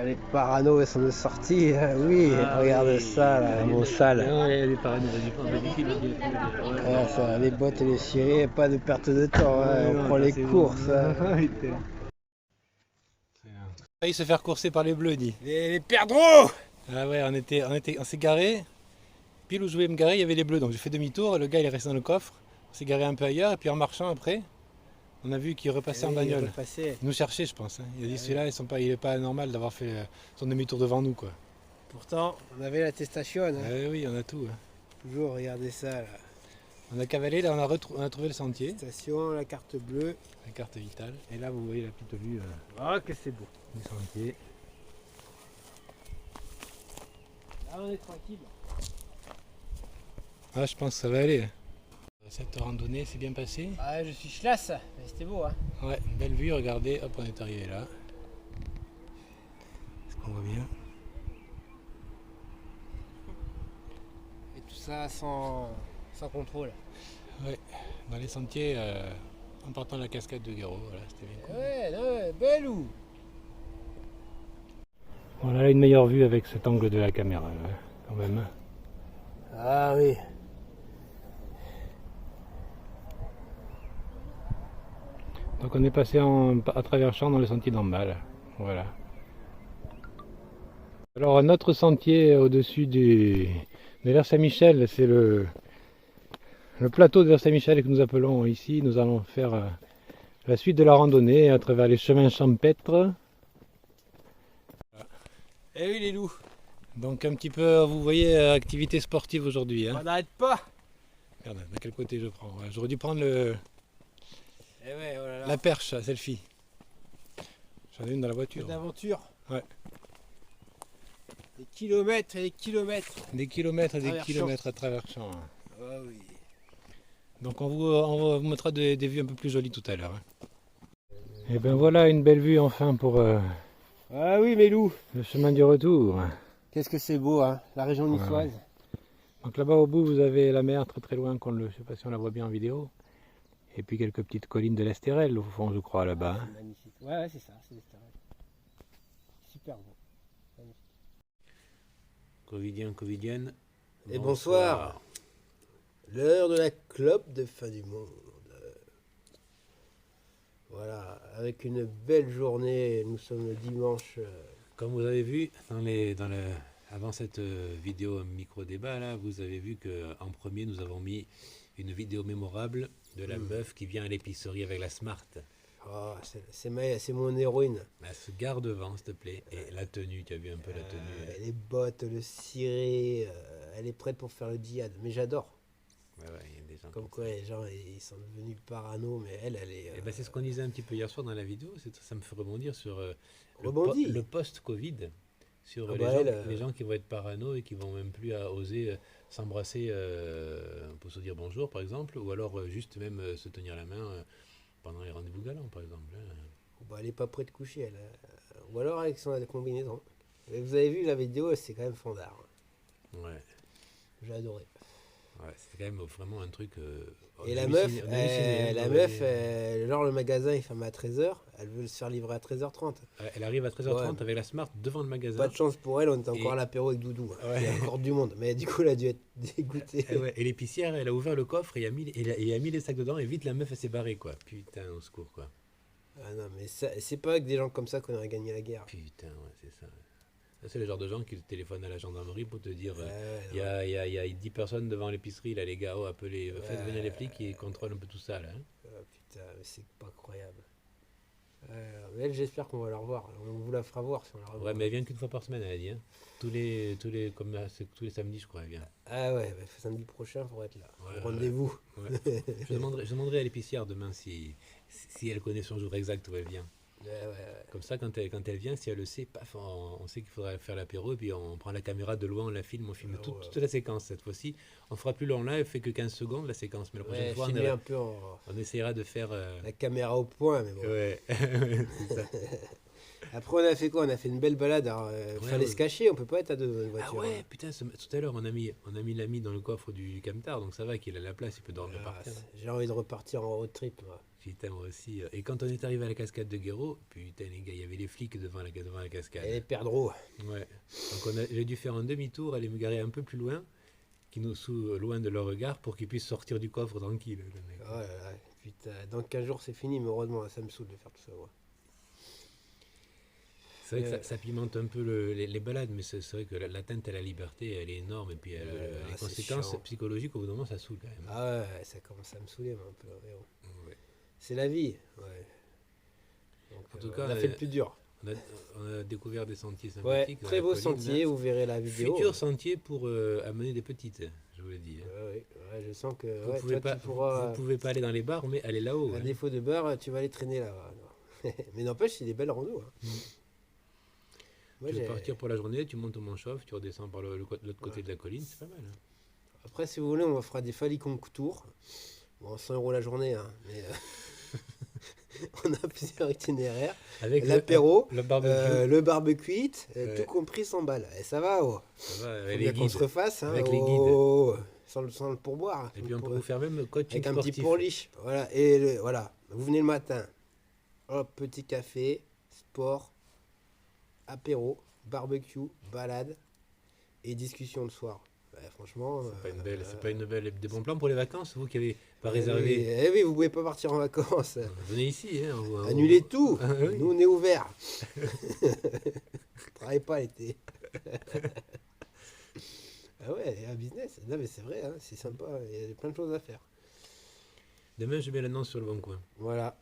Les paranos sont de sortie, oui, regarde oui, ça, là, mon sale. les parano, Ça, les bottes et les cirés, pas de perte de temps, hein, on prend les courses. Failli se faire courser par les bleus, dit. Les perdreaux. Ah ouais, on s'est garé. Pile où je voulais me garer, il y avait les bleus. Donc j'ai fait demi-tour et le gars il est resté dans le coffre. On s'est garé un peu ailleurs et puis en marchant après, on a vu qu'il repassait en bagnole. Il nous cherchait, je pense. Hein. Il a dit celui-là, il est pas normal d'avoir fait son demi-tour devant nous, quoi. Pourtant, on avait l'attestation. Hein. Ah oui, on a tout. Hein. Toujours, regardez ça, là. On a cavalé, là on a trouvé le sentier. Station, la carte bleue. La carte vitale. Et là vous voyez la petite vue Ah, que c'est beau. du sentier. Là, on est tranquille. Ah, je pense que ça va aller. Cette randonnée s'est bien passée. Ah, je suis chlasse, mais c'était beau, hein. Ouais, belle vue, regardez, hop, on est arrivé là. Est-ce qu'on voit bien? Et tout ça sans contrôle. Ouais, dans les sentiers, en partant de la cascade de Guéraud, voilà, c'était bien cool. Ouais, non, belou. On a une meilleure vue avec cet angle de la caméra, là, quand même. Ah oui. Donc on est passé à travers champs dans le sentier d'en bas, là. Voilà. Alors un autre sentier au-dessus de Vers-Saint-Michel, c'est le plateau de Vers-Saint-Michel que nous appelons ici. Nous allons faire la suite de la randonnée à travers les chemins champêtres. Eh oui, les loups. Donc un petit peu, vous voyez, activité sportive aujourd'hui. Hein. On n'arrête pas. Regarde, de quel côté je prends. Ouais, j'aurais dû prendre le... Eh ouais, oh là là. La perche, la selfie. J'en ai une dans la voiture. Une aventure. Ouais. Des kilomètres et des kilomètres. Des kilomètres et des Travers kilomètres à travers champs. Hein. Ah oui. Donc on vous montrera des vues un peu plus jolies tout à l'heure. Hein. Et ben voilà une belle vue enfin pour Ah oui, mes loups. le chemin du retour. Qu'est-ce que c'est beau, hein, la région niçoise. Donc là-bas au bout vous avez la mer très très loin, je ne sais pas si on la voit bien en vidéo. Et puis quelques petites collines de l'Estérel au fond je crois là-bas. Hein. Magnifique. Ouais, c'est ça, c'est l'Estérel. Super beau. Magnifique. Covidien, covidienne. Et bonsoir. L'heure de la clope de fin du monde. Voilà, avec une belle journée, nous sommes le dimanche. Comme vous avez vu avant cette vidéo micro-débat, là, vous avez vu qu'en premier, nous avons mis une vidéo mémorable de la meuf qui vient à l'épicerie avec la Smart. Oh, c'est mon héroïne. Elle se garde devant, s'il te plaît. Et la tenue, tu as vu un peu la tenue. Les bottes, le ciré, elle est prête pour faire le djihad. Mais j'adore. Ouais, il y a des gens Comme quoi les gens ils sont devenus parano, mais elle est. Et ben, c'est ce qu'on disait un petit peu hier soir dans la vidéo. Ça me fait rebondir sur le le post-Covid. Sur les gens qui vont être parano et qui vont même plus oser s'embrasser pour se dire bonjour, par exemple, ou alors juste même se tenir la main pendant les rendez-vous galants, par exemple. Hein. Bah, elle est pas prête de coucher, elle. Ou alors avec son combinaison. Mais vous avez vu la vidéo, c'est quand même fandard. Ouais. J'ai adoré. Ouais, c'est quand même vraiment un truc. Et la meuf, genre le magasin il ferme à 13h, elle veut se faire livrer à 13h30. Elle arrive à 13h30 avec la Smart devant le magasin. Pas de chance pour elle, on était encore à l'apéro avec Doudou. Hein. Ouais. Il y a encore du monde, mais du coup elle a dû être dégoûtée. Et l'épicière, elle a ouvert le coffre et a mis les sacs dedans et vite la meuf elle s'est barrée quoi. Putain, au secours quoi. Ah non, mais c'est pas avec des gens comme ça qu'on aurait gagné la guerre. Putain, ouais, c'est ça. Ça, c'est le genre de gens qui te téléphonent à la gendarmerie pour te dire il y a 10 personnes devant l'épicerie, là les gars, appelez, faites venir les flics qui contrôlent un peu tout ça là. Hein. Putain, c'est pas incroyable. Mais elle, j'espère qu'on va la revoir. On vous la fera voir si on la revoit. Ouais, mais elle vient qu'une fois par semaine, elle a dit. Hein. Tous les samedis, je crois, elle vient. Ah ouais, bah, samedi prochain, il faudra être là. Ouais, rendez-vous. Ouais. Je demanderai à l'épicière demain si elle connaît son jour exact où elle vient. Ouais. Comme ça, quand elle vient, si elle le sait, paf, on sait qu'il faudra faire l'apéro, et puis on prend la caméra de loin, on la filme, on filme toute la séquence cette fois-ci. On fera plus long là, elle fait que 15 secondes la séquence, mais la prochaine fois, on essaiera de faire... La caméra au point, mais bon. Ouais, c'est ça. Après, on a fait quoi? On a fait une belle balade. Fallait se cacher, on peut pas être à deux dans une voiture. Ah ouais, putain, tout à l'heure, on a mis l'ami dans le coffre du camtar, donc ça va qu'il a la place, il peut dormir par terre. J'ai envie de repartir en road trip, moi. Putain, moi aussi. Et quand on est arrivé à la cascade de Guéraud, putain, les gars, il y avait les flics devant la cascade. Et les perdreaux. Ouais. Donc j'ai dû faire un demi-tour, aller me garer un peu plus loin, loin de leur regard, pour qu'ils puissent sortir du coffre tranquille. Oh là là. Putain, dans 15 jours, c'est fini, mais heureusement, ça me saoule de faire tout ça. Ouais. C'est vrai que ça pimente un peu les balades, mais c'est vrai que l'atteinte à la liberté, elle est énorme, et puis les conséquences psychologiques, au bout d'un moment, ça saoule quand même. Ah ouais, ça commence à me saouler un peu. Ouais. C'est la vie. Ouais. Donc, en tout cas, on a fait le plus dur. On a découvert des sentiers sympathiques. Très beaux sentiers, vous verrez la vidéo. Futur sentier pour amener des petites, je vous l'ai dit. Ouais, je sens que vous pouvez pas aller dans les bars, mais aller là-haut. À défaut de bar, tu vas aller traîner là-bas. Mais n'empêche, c'est des belles randos. Hein. Moi, tu veux partir pour la journée, tu montes au Montchauve, tu redescends par l'autre côté de la colline, c'est pas mal. Hein. Après, si vous voulez, on fera des Falicon tours. Bon, 100 € la journée, hein, mais on a plusieurs itinéraires. Avec l'apéro, le barbecue, tout compris 100 balles. Et ça va, ça va, avec les guides. Qu'on se refasse, hein, avec les guides. Sans le pourboire. Et puis on peut vous faire même coaching avec un sportif. petit pourliche. Voilà, et voilà, vous venez le matin. Hop, petit café, sport, apéro, barbecue, balade et discussion le soir. Ouais, franchement, c'est pas une belle des bons plans pour les vacances, vous qui avez pas réservé. Oui, vous pouvez pas partir en vacances. Venez ici, hein, annulez tout. Oui. Nous on est ouverts. Travaillez pas l'été. Ah ouais, il y a un business. Non mais c'est vrai, hein, c'est sympa. Il y a plein de choses à faire. Demain je mets l'annonce sur le bon coin. Voilà.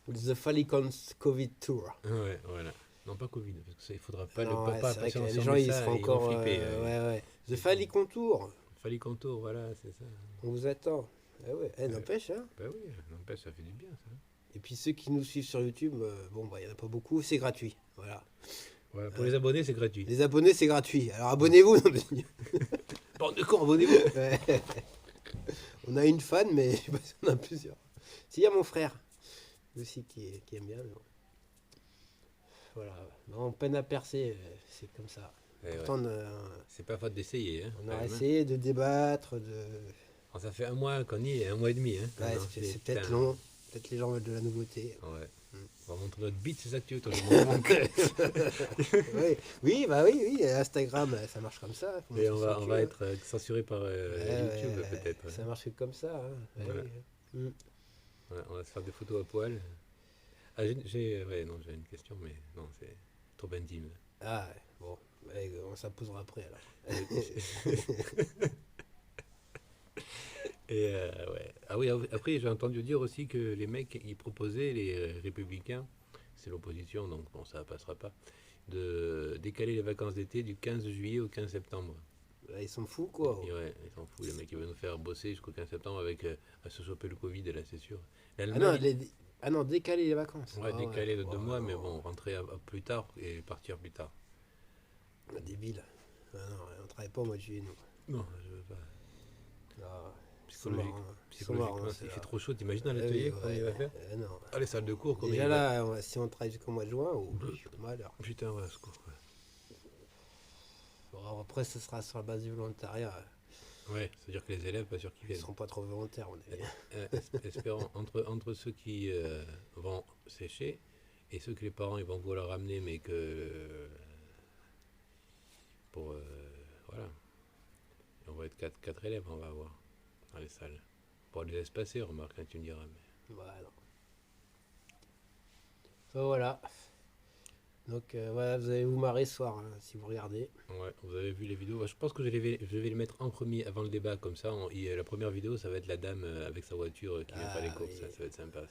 The Falicons Covid Tour. Ouais, voilà. Non, pas Covid, parce que ça, il faudra pas non, le pas passer les gens, ils seront encore flipper. The Falicon Tour. Falicon Tour, voilà, c'est ça. On vous attend. Ah ouais, n'empêche, hein. Bah oui, n'empêche, ça fait du bien, ça. Et puis ceux qui nous suivent sur YouTube, il y en a pas beaucoup, c'est gratuit. Voilà. Voilà, pour les abonnés, c'est gratuit. Les abonnés, c'est gratuit. Alors abonnez-vous. Bande de cons, abonnez-vous. Ouais. On a une fan, mais je sais pas si on a plusieurs. S'il y a mon frère aussi qui aime bien. Mais bon. Voilà, on peine à percer, c'est comme ça. Pourtant, c'est pas faute d'essayer. Hein, on a essayé de débattre. Ça fait un mois qu'on y est, un mois et demi. Hein, ouais, c'est peut-être long, peut-être les gens veulent de la nouveauté. Ouais. On va montrer notre bite, c'est ça que tu veux, toi, oui, Instagram, ça marche comme ça. Et on va être censuré par YouTube, peut-être. Ça marche comme ça. Hein. Voilà. Ouais, on va se faire des photos à poil. Ah, j'ai une question, mais non, c'est trop intime. Ah, bon, on s'imposera après alors. Et ouais. Ah oui, après j'ai entendu dire aussi que les mecs, ils proposaient, les républicains, c'est l'opposition, donc bon, ça passera pas, de décaler les vacances d'été du 15 juillet au 15 septembre. Ils sont fous, quoi. Ouais, ils sont fous. Les mecs, ils veulent nous faire bosser jusqu'au 15 septembre avec à se choper le Covid, là, c'est sûr. Non, décaler les vacances. Ouais, décaler de 2 mois, mais bon, rentrer plus tard et partir plus tard. Débile. Non, on travaille pas au mois de juillet, nous. Non, je veux pas. Ah, psychologiquement, il fait trop chaud, t'imagines dans l'atelier comment il va faire non. Ah, les salles de cours, comment déjà là, si on travaille jusqu'au mois de juin, malheur. Putain, ouais, ce cours. Bon, après, ce sera sur la base du volontariat. Ouais, c'est-à-dire que les élèves, pas sûr qu'ils viennent. Ils seront pas trop volontaires, on est. Espérons, entre ceux qui vont sécher et ceux que les parents ils vont vouloir ramener, mais que pour voilà, on va être 4 élèves, on va avoir dans les salles pour les espacer, remarque, hein, tu me diras. Mais... Voilà. Donc voilà, vous allez vous marrer ce soir, hein, si vous regardez. Ouais, vous avez vu les vidéos. Je pense que je vais les mettre en premier avant le débat, comme ça. La première vidéo, ça va être la dame avec sa voiture qui vient faire les courses. Ça va être sympa, ça.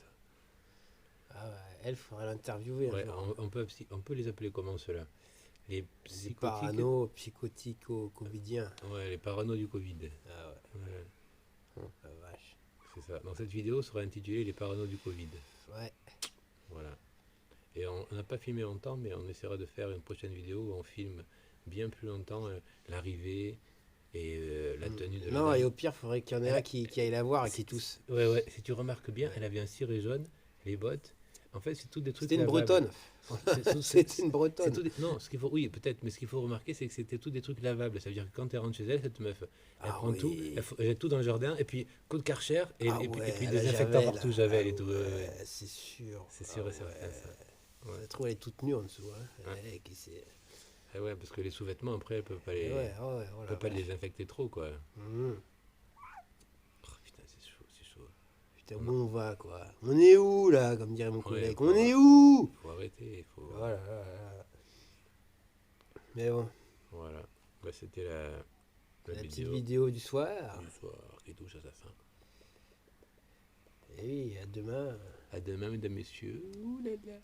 Ah ouais, elle, faudrait l'interviewer. Ouais, on peut les appeler comment, ceux-là? Les psychotico-covidiens. Ouais, les parano du Covid. Ah ouais. La vache. C'est ça. Dans cette vidéo sera intitulée Les parano du Covid. Ouais. Voilà. Et on n'a pas filmé longtemps, mais on essaiera de faire une prochaine vidéo où on filme bien plus longtemps l'arrivée et la tenue de la Non, dame. et au pire, il faudrait qu'il y en ait un qui aille la voir et qui tousse. Ouais, si tu remarques bien, elle avait un ciré jaune, les bottes, En fait, c'est tout des trucs. C'était une Bretonne. C'était une Bretonne. Non, ce qu'il faut, oui, peut-être, mais ce qu'il faut remarquer, c'est que c'était tout des trucs lavables. Ça veut dire que quand tu rentres chez elle, cette meuf, elle prend tout, elle jette tout dans le jardin, et puis coup de Karcher, et puis désinfectant partout, Javel et tout. C'est sûr. C'est sûr et certain, ça. Je trouve elle est toute nue en dessous. Ouais, parce que les sous-vêtements, après, elle ne peut pas les, peut pas les désinfecter trop, quoi. Putain, c'est chaud. Putain, où on va, quoi? On est où, là, comme dirait mon collègue? On est où? Faut arrêter, Voilà. Mais bon. Voilà. Bah, c'était la petite vidéo du soir. Qui touche à sa fin. Et oui, à demain. À demain, mesdames, messieurs. Ouh là là.